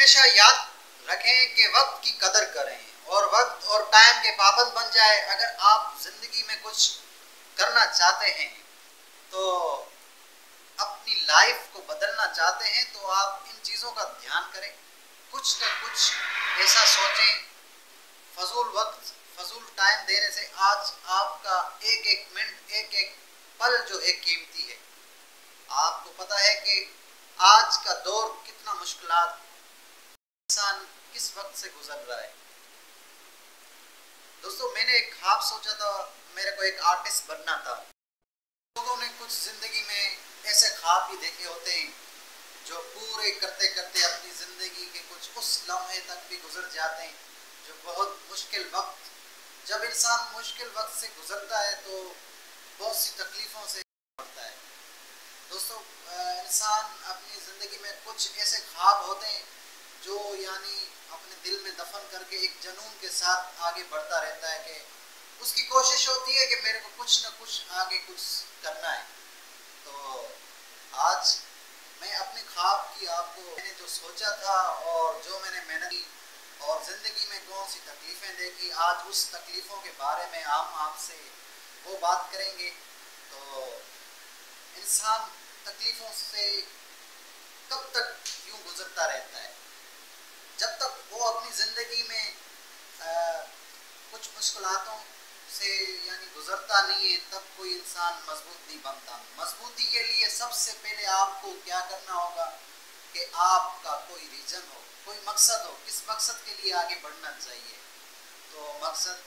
हमेशा याद रखें कि वक्त की कदर करें और वक्त और टाइम के पाबंद बन जाए। अगर आप जिंदगी में कुछ करना चाहते हैं, तो अपनी लाइफ को बदलना चाहते हैं, तो आप इन चीज़ों का ध्यान करें। कुछ न कुछ ऐसा सोचें। फजूल वक्त, फजूल टाइम देने से आज आपका एक एक मिनट, एक एक पल जो है कीमती है। आपको पता है कि आज का दौर कितना मुश्किलात, इंसान किस वक्त से गुजर रहा है। दोस्तों, मैंने एक ख्वाब सोचा था, मेरे को एक आर्टिस्ट बनना था। लोगों ने कुछ जिंदगी में ऐसे ख्वाब भी देखे होते हैं जो पूरे करते करते अपनी जिंदगी के कुछ उस लम्हे तक भी गुजर जाते हैं जो बहुत मुश्किल वक्त। जब इंसान मुश्किल वक्त से गुजरता है तो बहुत सी तकलीफों से पड़ता है। दोस्तों, इंसान अपनी ज़िंदगी में कुछ ऐसे ख्वाब होते हैं जो यानी अपने दिल में दफन करके एक जुनून के साथ आगे बढ़ता रहता है कि उसकी कोशिश होती है कि मेरे को कुछ न कुछ आगे कुछ करना है। तो आज मैं अपने ख्वाब की, आपको मैंने जो सोचा था और जो मैंने मेहनत की और ज़िंदगी में कौन सी तकलीफ़ें देखी, आज उस तकलीफ़ों के बारे में हम आपसे वो बात करेंगे। तो इंसान तकलीफ़ों से कब तक यूँ गुजरता रहता है? जब तक वो अपनी ज़िंदगी में कुछ मुश्किलातों से यानी गुजरता नहीं है, तब कोई इंसान मजबूत नहीं बनता। मजबूती के लिए सबसे पहले आपको क्या करना होगा कि आपका कोई रीजन हो, कोई मकसद हो। किस मकसद के लिए आगे बढ़ना चाहिए? तो मकसद,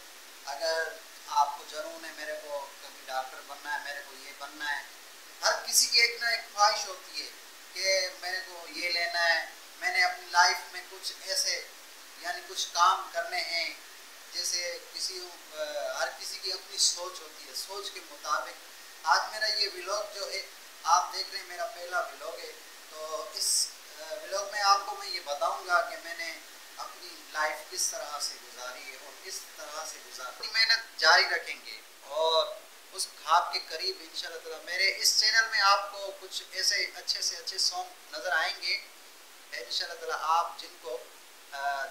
अगर आपको जुनून है मेरे को कभी डॉक्टर बनना है, मेरे को ये बनना है, हर किसी की एक ना एक ख्वाहिश होती है कि मेरे को ये लेना है, मैंने अपनी लाइफ में कुछ ऐसे यानी कुछ काम करने हैं। जैसे हर किसी की अपनी सोच होती है, सोच के मुताबिक आज मेरा ये व्लॉग जो है आप देख रहे हैं, मेरा पहला व्लॉग है। तो इस व्लॉग में आपको मैं ये बताऊंगा कि मैंने अपनी लाइफ किस तरह से गुजारी है और किस तरह से गुजारी। मेहनत जारी रखेंगे और उस ख्वाब के करीब इंशाल्लाह मेरे इस चैनल में आपको कुछ ऐसे अच्छे से अच्छे सॉन्ग नज़र आएंगे इंशाल्लाह, आप जिनको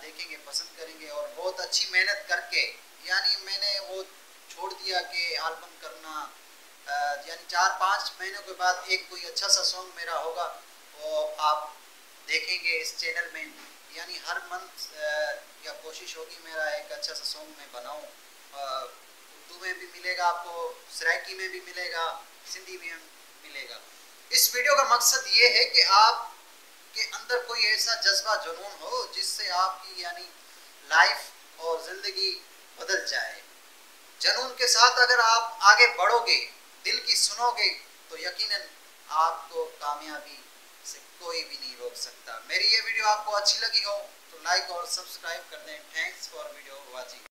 देखेंगे, पसंद करेंगे। और बहुत अच्छी मेहनत करके यानी मैंने वो छोड़ दिया कि एल्बम करना, यानी 4-5 महीनों के बाद एक कोई अच्छा सा सॉन्ग मेरा होगा, वो आप देखेंगे इस चैनल में। यानी हर मंथ या कोशिश होगी मेरा एक अच्छा सा सॉन्ग मैं बनाऊँ। उर्दू में भी मिलेगा आपको, सराइकी में भी मिलेगा, सिंधी में मिलेगा। इस वीडियो का मकसद ये है कि आप के अंदर कोई ऐसा जज्बा, जुनून हो जिससे आपकी यानी लाइफ और ज़िंदगी बदल जाए। जुनून के साथ अगर आप आगे बढ़ोगे, दिल की सुनोगे, तो यकीनन आपको कामयाबी से कोई भी नहीं रोक सकता। मेरी ये वीडियो आपको अच्छी लगी हो तो लाइक और सब्सक्राइब कर दें। Thanks for video watching.